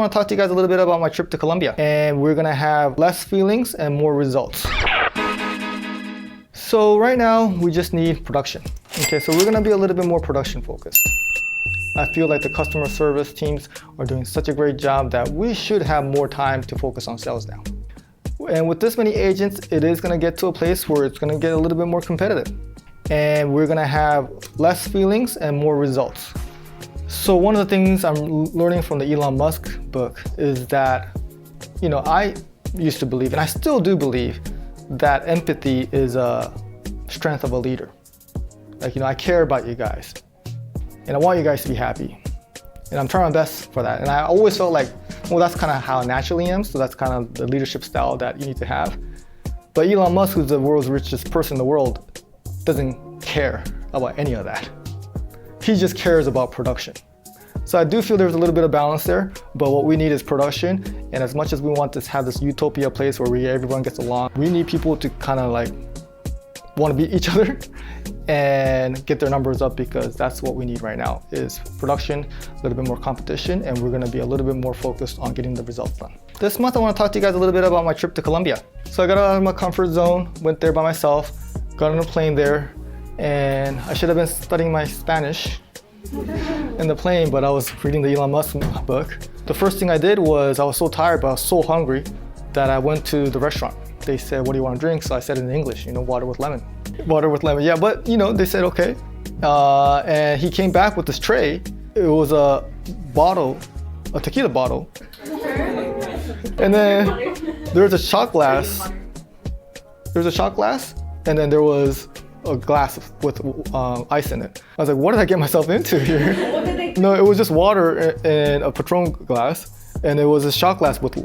want to talk to you guys a little bit about my trip to Colombia. And we're going to have less feelings and more results. So right now, we just need production. Okay, so we're going to be a little bit more production focused. I feel like the customer service teams are doing such a great job that we should have more time to focus on sales now. And with this many agents, it is going to get to a place where it's going to get a little bit more competitive. And we're going to have less feelings and more results. So one of the things I'm learning from the Elon Musk book is that, I used to believe, and I still do believe, that empathy is a strength of a leader. I care about you guys, and I want you guys to be happy. And I'm trying my best for that. And I always felt like, well, that's kind of how I naturally am, so that's kind of the leadership style that you need to have. But Elon Musk, who's the world's richest person in the world, doesn't care about any of that. He just cares about production. So I do feel there's a little bit of balance there, but what we need is production. And as much as we want to have this utopia place where everyone gets along, we need people to kind of want to beat each other and get their numbers up, because that's what we need right now is production, a little bit more competition, and we're going to be a little bit more focused on getting the results done. This month I want to talk to you guys a little bit about my trip to Colombia. So I got out of my comfort zone, went there by myself, got on a plane there, and I should have been studying my Spanish in the plane, but I was reading the Elon Musk book. The first thing I did was, I was so tired, but I was so hungry that I went to the restaurant. They said, what do you want to drink? So I said in English, water with lemon. Water with lemon, yeah, but they said, okay. And he came back with this tray. It was a tequila bottle. And then there was a shot glass. And then there was a glass with ice in it. I was like, what did I get myself into here? No, it was just water in a Patron glass, and it was a shot glass with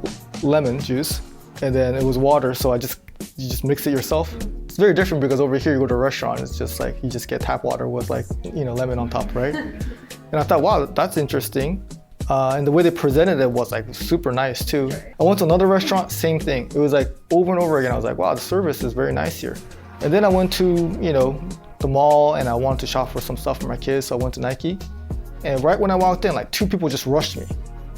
lemon juice, and then it was water, so you just mix it yourself. It's very different because over here you go to a restaurant, it's just like you just get tap water with lemon on top, right? And I thought, wow, that's interesting. And the way they presented it was super nice too. I went to another restaurant, same thing. It was over and over again. I was like, wow, the service is very nice here. And then I went to, the mall, and I wanted to shop for some stuff for my kids, so I went to Nike. And right when I walked in, 2 people just rushed me.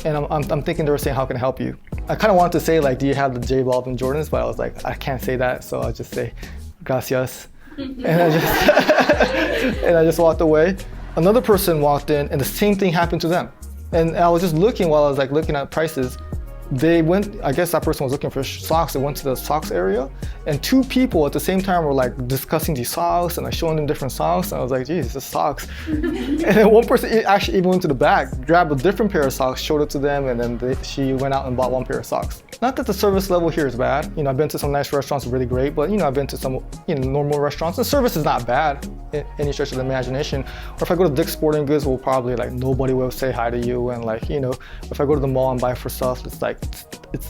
And I'm thinking they were saying, how can I help you? I kind of wanted to say, do you have the J Balvin Jordans? But I was like, I can't say that, so I'll just say, gracias. And I just walked away. Another person walked in, and the same thing happened to them. And I was just looking while I was looking at prices. They went, I guess that person was looking for socks. They went to the socks area, and 2 people at the same time were discussing these socks and showing them different socks. And I was like, geez, this socks. And then one person actually even went to the back, grabbed a different pair of socks, showed it to them, and then she went out and bought 1 pair of socks. Not that the service level here is bad. I've been to some nice restaurants, really great, but I've been to some normal restaurants. The service is not bad in any stretch of the imagination. Or if I go to Dick's Sporting Goods, well, probably nobody will say hi to you, and if I go to the mall and buy for stuff, it's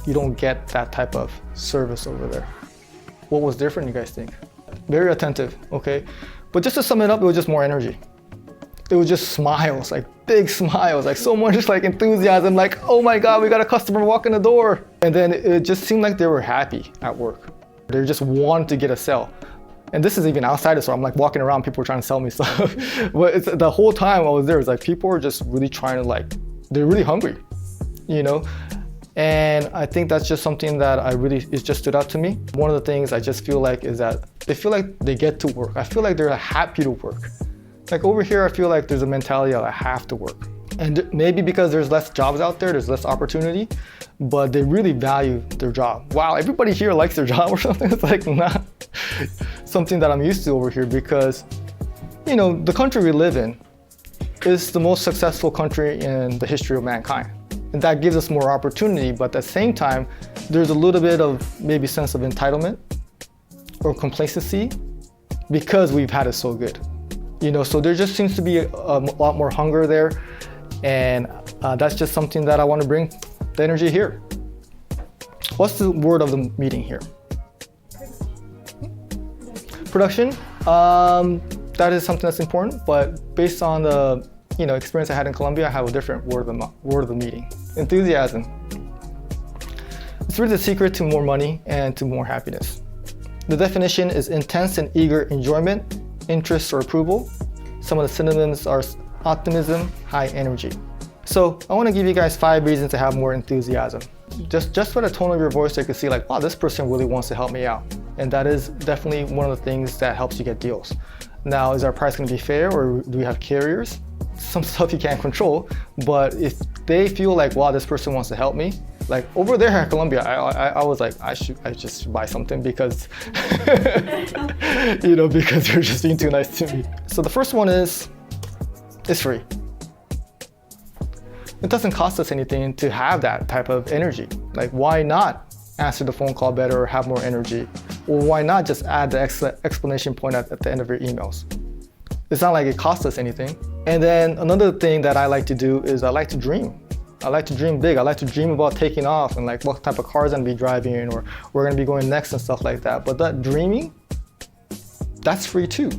you don't get that type of service over there. What was different, you guys think? Very attentive, okay? But just to sum it up, it was just more energy. It was just smiles, big smiles, so much enthusiasm, oh my God, we got a customer walking the door. And then it just seemed like they were happy at work. They just wanted to get a sale. And this is even outside the store. I'm walking around, people were trying to sell me stuff. But the whole time I was there, it's people were just really trying to they're really hungry, And I think that's just something that it just stood out to me. One of the things I just feel is that they feel like they get to work. I feel like they're happy to work. Over here, I feel like there's a mentality of I have to work. And maybe because there's less jobs out there, there's less opportunity, but they really value their job. Wow, everybody here likes their job or something. It's not something that I'm used to over here, because, the country we live in is the most successful country in the history of mankind. And that gives us more opportunity, but at the same time, there's a little bit of maybe sense of entitlement or complacency because we've had it so good. So there just seems to be a lot more hunger there, and that's just something that I want to bring the energy here. What's the word of the meeting here? Production. That is something that's important, but based on the experience I had in Colombia, I have a different word of the meeting. Enthusiasm. It's really the secret to more money and to more happiness. The definition is intense and eager enjoyment, interest or approval. Some of the synonyms are optimism, high energy. So I want to give you guys 5 reasons to have more enthusiasm. Just for the tone of your voice, so you can see like, wow, this person really wants to help me out. And that is definitely one of the things that helps you get deals. Now, is our price going to be fair, or do we have carriers? Some stuff you can't control, but if they feel like, wow, this person wants to help me, like over there at Columbia, I was like, I just buy something because, because you're just being too nice to me. So the first one is, it's free. It doesn't cost us anything to have that type of energy. Like, why not answer the phone call better or have more energy? Or why not just add the explanation point at the end of your emails? It's not like it costs us anything. And then another thing that I like to do is I like to dream. I like to dream big. I like to dream about taking off and like what type of cars I'm gonna be driving or where we're gonna be going next and stuff like that. But that dreaming, that's free too.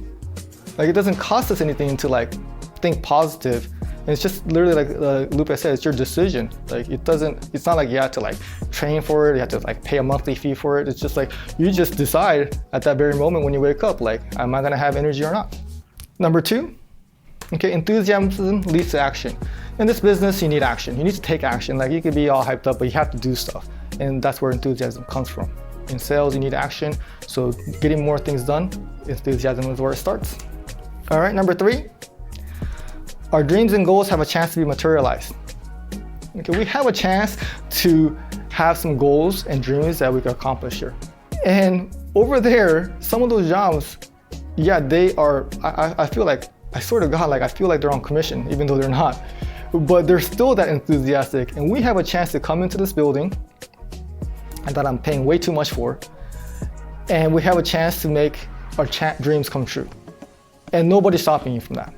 Like, it doesn't cost us anything to like think positive. And it's just literally like Lupe said, it's your decision. Like, it's not like you have to like train for it, you have to like pay a monthly fee for it. It's just like, you just decide at that very moment when you wake up, like, am I gonna have energy or not? Number 2, okay, enthusiasm leads to action. In this business, you need action. You need to take action. Like, you could be all hyped up, but you have to do stuff. And that's where enthusiasm comes from. In sales, you need action. So getting more things done, enthusiasm is where it starts. All right, number 3, our dreams and goals have a chance to be materialized. Okay, we have a chance to have some goals and dreams that we can accomplish here. And over there, some of those jobs, yeah, they are, I feel like, I swear to God, like I feel like they're on commission, even though they're not. But they're still that enthusiastic. And we have a chance to come into this building and that I'm paying way too much for. And we have a chance to make our dreams come true. And nobody's stopping you from that.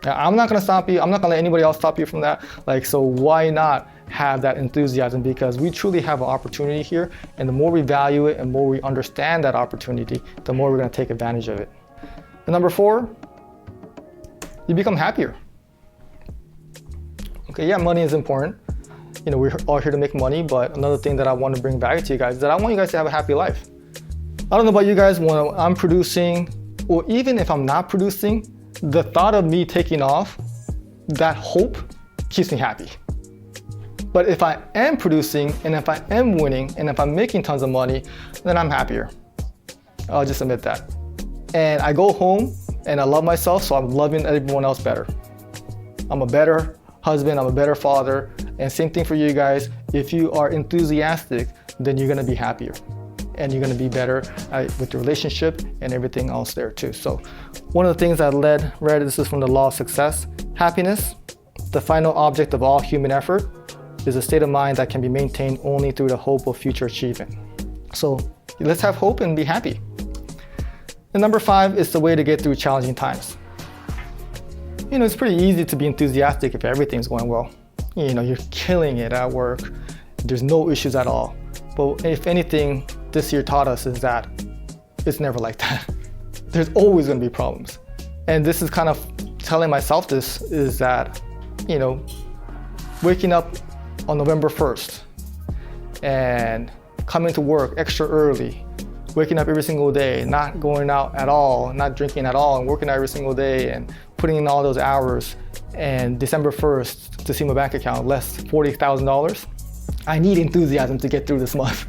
Now, I'm not gonna stop you. I'm not gonna let anybody else stop you from that. Like, so why not have that enthusiasm? Because we truly have an opportunity here. And the more we value it and more we understand that opportunity, the more we're gonna take advantage of it. And number 4, you become happier. Okay, yeah, money is important. We're all here to make money, but another thing that I want to bring back to you guys is that I want you guys to have a happy life. I don't know about you guys, when I'm producing, or even if I'm not producing, the thought of me taking off, that hope keeps me happy. But if I am producing, and if I am winning, and if I'm making tons of money, then I'm happier. I'll just admit that. And I go home and I love myself, so I'm loving everyone else better. I'm a better husband, I'm a better father, and same thing for you guys. If you are enthusiastic, then you're gonna be happier. And you're gonna be better with your relationship and everything else there too. So one of the things I read, this is from the Law of Success. Happiness, the final object of all human effort, is a state of mind that can be maintained only through the hope of future achievement. So let's have hope and be happy. And number 5 is the way to get through challenging times. It's pretty easy to be enthusiastic if everything's going well. You're killing it at work. There's no issues at all. But if anything, this year taught us is that it's never like that. There's always gonna be problems. And this is kind of telling myself this, is that, waking up on November 1st and coming to work extra early, waking up every single day, not going out at all, not drinking at all, and working out every single day and putting in all those hours, and December 1st to see my bank account less $40,000. I need enthusiasm to get through this month.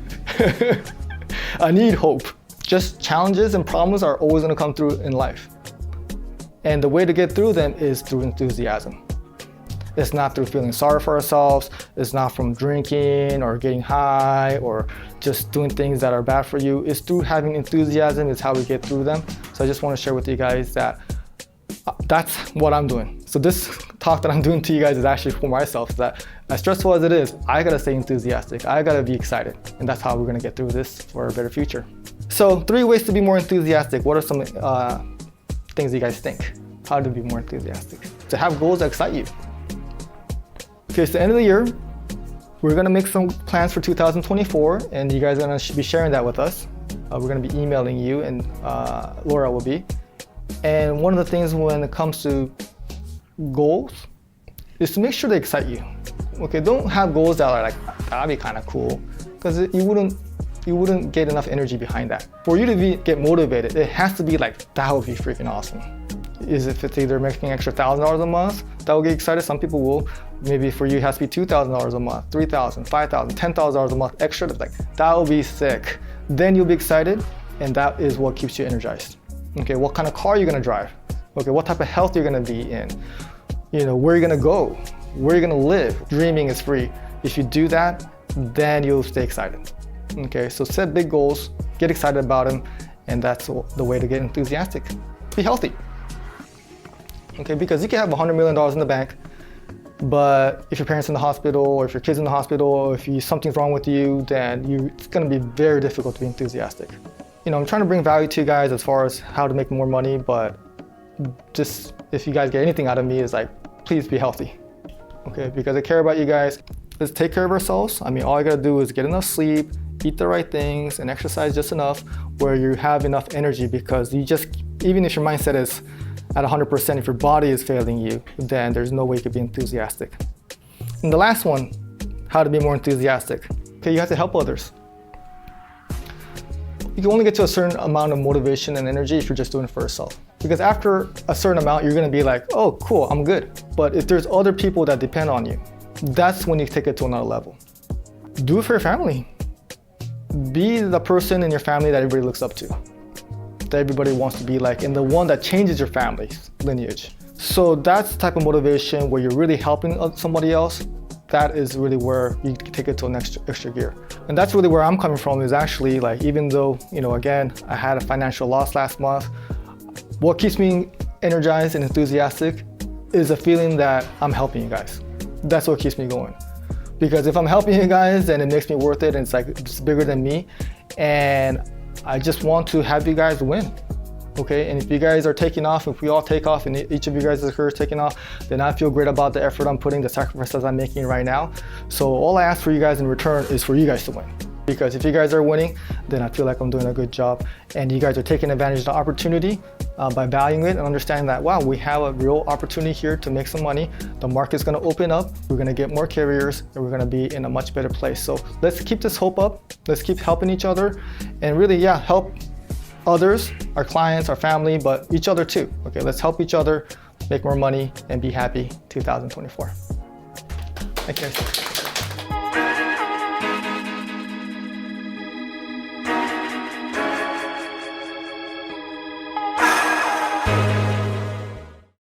I need hope. Just challenges and problems are always gonna come through in life. And the way to get through them is through enthusiasm. It's not through feeling sorry for ourselves. It's not from drinking or getting high or just doing things that are bad for you. It's through having enthusiasm is how we get through them. So I just want to share with you guys that that's what I'm doing. So this talk that I'm doing to you guys is actually for myself, that as stressful as it is, I gotta stay enthusiastic. I gotta be excited. And that's how we're gonna get through this for a better future. So 3 ways to be more enthusiastic. What are some things you guys think? How to be more enthusiastic? To have goals that excite you. Okay, it's the end of the year. We're gonna make some plans for 2024, and you guys are gonna be sharing that with us. We're gonna be emailing you, and Laura will be. And one of the things when it comes to goals is to make sure they excite you. Okay, don't have goals that are like, that'd be kind of cool, because you wouldn't get enough energy behind that. For you to get motivated, it has to be like, that would be freaking awesome. is if it's either making extra $1,000 a month, that will get excited. Some people will. Maybe for you it has to be $2,000 a month, $3,000, $5,000, $10,000 a month extra. Like, that will be sick. Then you'll be excited, and that is what keeps you energized. Okay, what kind of car are you gonna drive? Okay, what type of health you're gonna be in? Where you're gonna go, where you're gonna live. Dreaming is free. If you do that, then you'll stay excited. Okay, so set big goals, get excited about them, and that's the way to get enthusiastic. Be healthy. Okay, because you can have $100 million in the bank, but if your parents in the hospital, or if your kid's in the hospital, or if something's wrong with you, then it's gonna be very difficult to be enthusiastic. I'm trying to bring value to you guys as far as how to make more money, but just if you guys get anything out of me is like, please be healthy. Okay, because I care about you guys. Let's take care of ourselves. All you gotta do is get enough sleep, eat the right things, and exercise just enough where you have enough energy, because even if your mindset is at 100%, if your body is failing you, then there's no way you could be enthusiastic. And the last one, how to be more enthusiastic. Okay, you have to help others. You can only get to a certain amount of motivation and energy if you're just doing it for yourself. Because after a certain amount, you're gonna be like, oh, cool, I'm good. But if there's other people that depend on you, that's when you take it to another level. Do it for your family. Be the person in your family that everybody looks up to, that everybody wants to be like, and the one that changes your family's lineage. So that's the type of motivation where you're really helping somebody else. That is really where you can take it to an extra gear. And that's really where I'm coming from, is actually like, even though, again, I had a financial loss last month, what keeps me energized and enthusiastic is a feeling that I'm helping you guys. That's what keeps me going. Because if I'm helping you guys, then it makes me worth it, and it's like, it's bigger than me. And I just want to have you guys win. Okay, and if you guys are taking off, if we all take off, and each of you guys' career is taking off, then I feel great about the effort I'm putting, the sacrifices I'm making right now. So all I ask for you guys in return is for you guys to win. Because if you guys are winning, then I feel like I'm doing a good job, and you guys are taking advantage of the opportunity by valuing it and understanding that, wow, we have a real opportunity here to make some money. The market's gonna open up, we're gonna get more carriers, and we're gonna be in a much better place. So let's keep this hope up, let's keep helping each other, and really, help others, our clients, our family, but each other too. Okay, let's help each other make more money and be happy 2024. Thank you guys.